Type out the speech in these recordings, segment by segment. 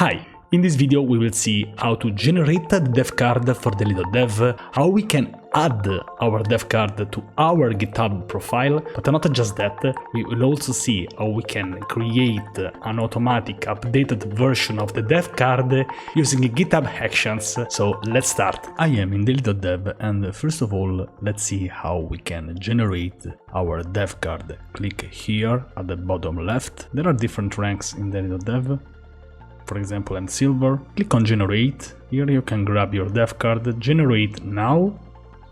Hi! In this video we will see how to generate the DevCard for daily.dev, how we can add our DevCard to our GitHub profile, but not just that, we will also see how we can create an automatic updated version of the DevCard using Github Actions. So let's start. I am in daily.dev and first of all let's see how we can generate our DevCard. Click here at the bottom left. There are different ranks in daily.dev. For example, I'm silver. Click on generate. Here you can grab your DevCard, generate now.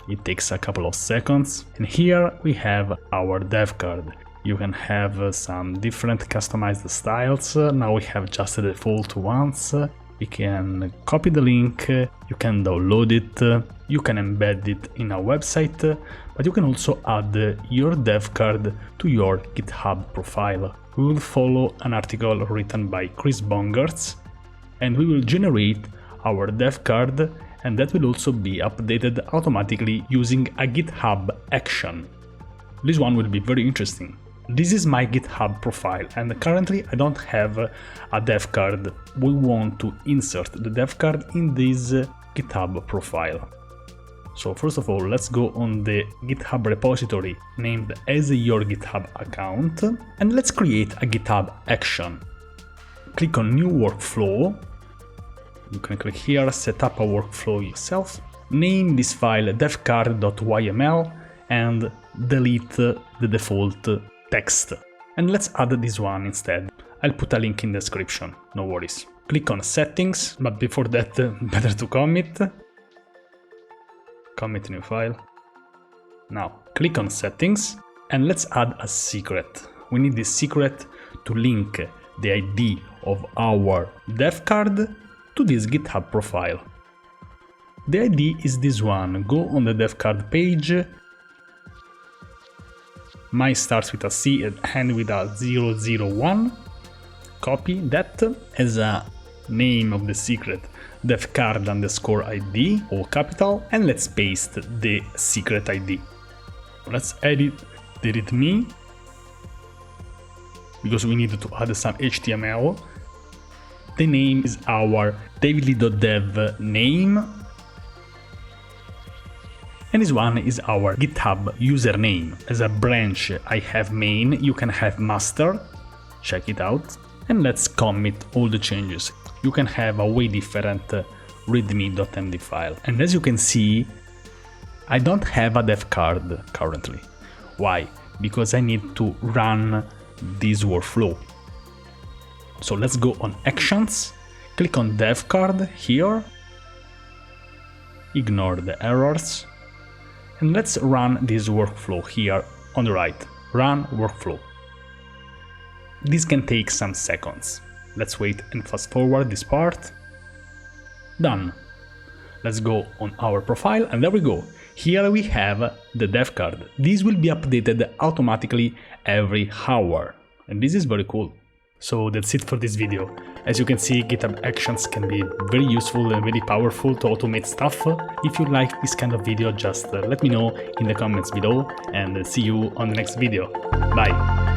It takes a couple of seconds. And here we have our DevCard. You can have some different customized styles. Now we have just the default ones. We can copy the link, you can download it, you can embed it in a website, but you can also add your DevCard to your GitHub profile. We will follow an article written by Chris Bongartz and we will generate our DevCard, and that will also be updated automatically using a GitHub action. This one will be very interesting. This is my GitHub profile and currently I don't have a DevCard. We want to insert the DevCard in this GitHub profile. So first of all, let's go on the GitHub repository named as your GitHub account and let's create a GitHub action. Click on new workflow. You can click here, set up a workflow yourself. Name this file devcard.yml and delete the default text. And let's add this one instead. I'll put a link in the description, no worries. Click on settings, but before that, better to commit. Commit new file. Now, click on settings and let's add a secret. We need this secret to link the ID of our DevCard to this GitHub profile. The ID is this one. Go on the DevCard page. Mine starts with a C and ends with a 001. Copy that as a name of the secret, DevCard _ ID, all capital, and let's paste the secret ID. Let's edit delete me, because we need to add some HTML. The name is our daily.dev name. And this one is our GitHub username. As a branch I have main, you can have master, check it out. And let's commit all the changes. You can have a way different readme.md file. And as you can see, I don't have a DevCard currently. Why? Because I need to run this workflow. So let's go on actions, click on DevCard here, ignore the errors. And let's run this workflow here on the right, run workflow. This can take some seconds. Let's wait and fast forward this part. Done. Let's go on our profile and there we go. Here we have the DevCard. This will be updated automatically every hour. And this is very cool. So that's it for this video. As you can see, GitHub Actions can be very useful and very powerful to automate stuff. If you like this kind of video, just let me know in the comments below and see you on the next video. Bye!